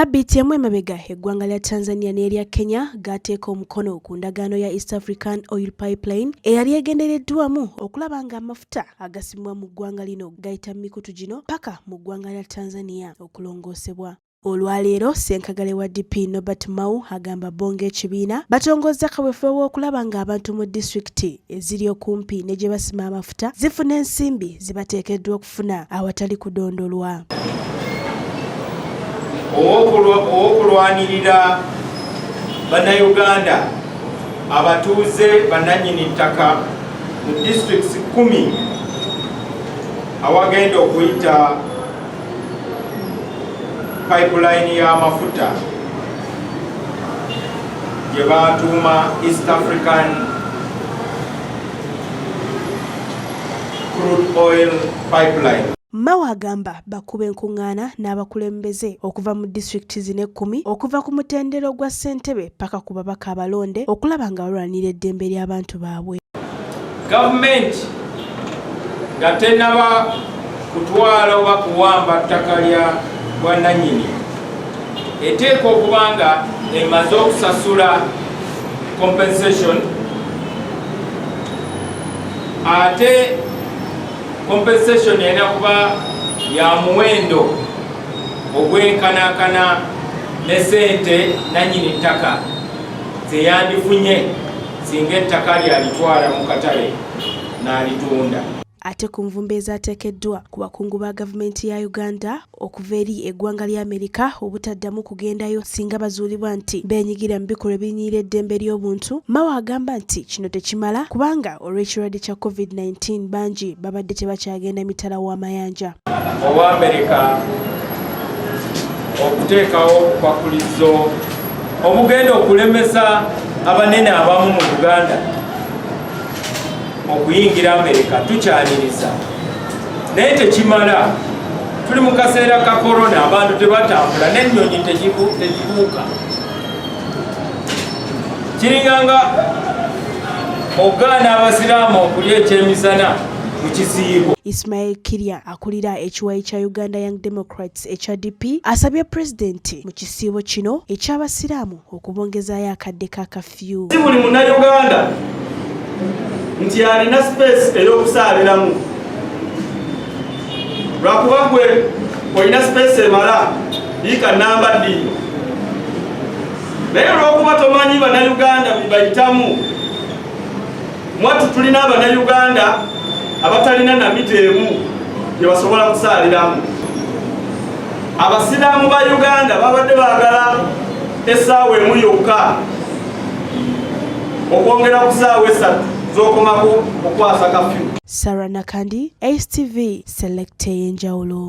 Sabiti emu emabega eggwanga lya Tanzania n'erya Kenya gateeka omukono ku ndagaano ya East African Oil Pipeline eyali egendereddwamu okulaba nga amafuta agasimibwa mu ggwanga lino gayita mikutu gino paka mu ggwanga lya Tanzania okulongoosebwa. Olwaleero Ssenkagale wa DP Norbert Mao agamba bo ng'ekibiina batongozza Kawefubbe okulaba nga abantu mu disitulikiti eziri okumpi ne gye basima amafuta zifuna ensimbi zibateekeddwa okufuna awatali kudondolwa. Okulwanilira Bannayuganda abatuuze bannannyini ttaka mu districts 10 awagenda okuyita pipeline y'amafuta gye batuuma East African Crude Oil Pipeline. Mao agamba bakube enkuŋŋaana n'abakulembeze okuva mu disitulikiti zino 10 okuva ku mutendera gwa ssentebe paka ku babaka abalonde okulaba nga balwanira eddembe ly'abantu baabwe. Gavumenti nga tennaba kutwala oba kuwamba ttaka lya bwannannyini eteeka okuba nga emaze okusasula compensation ate compensation ena kuba ya muwendo ogwenkanankana ne ssente nannyini ttaka zeyandifunye singa ettaka lyalitwala mu katale n'alitunda. Ate ku nvumbe ezaateekeddwa ku bakungu ba gavumenti ya Uganda okuva eri eggwanga lya Amerika obutaddamu kugendayo singa bazuulibwa nti beenyigira mu bikolwa ebinyiira eddembe ly'obuntu, Mao agamba nti kino tekimala kubanga olw'ekirwadde kya COVID-19 bangi babadde tebakyagenda mitala w'amayanja. Owa Amerika okuteekawo obukwakulizo obugenda okulemesa abanene abamu mu Uganda okuyingira Amerika tukyaniriza, naye tekimala. Tuli mu kaseera ka korona, abantu tebatambula n'ennyonyi tegibuuka. Kiringanga ogaana abasiraamu okulya ekyemisana mu kisiibo. Ismail Kirya akulira ekiwayi kya Uganda Young Democrats ekya DP asabye pulezidenti mu kisiibo kino eky'abasiraamu okubongezaayo akadde ka kafyu. Si buli munnayuganda nti alina space ey'okusaaliramu, lwakuba gwe olina space emala yiika namba ddi. Naye olw'okuba tomanyi bannayuganda bibayitamu, mwatu tulina abannayuganda abatalina na mita emu gye basobola kusaaliramu. Abasiraamu ba Uganda babadde baagala essaawa emu yokka okwongera ku ssaawa 3 z'okomako okwasa kafyu. Sarah Nakandi, STV, Select EY'ENJAWULO.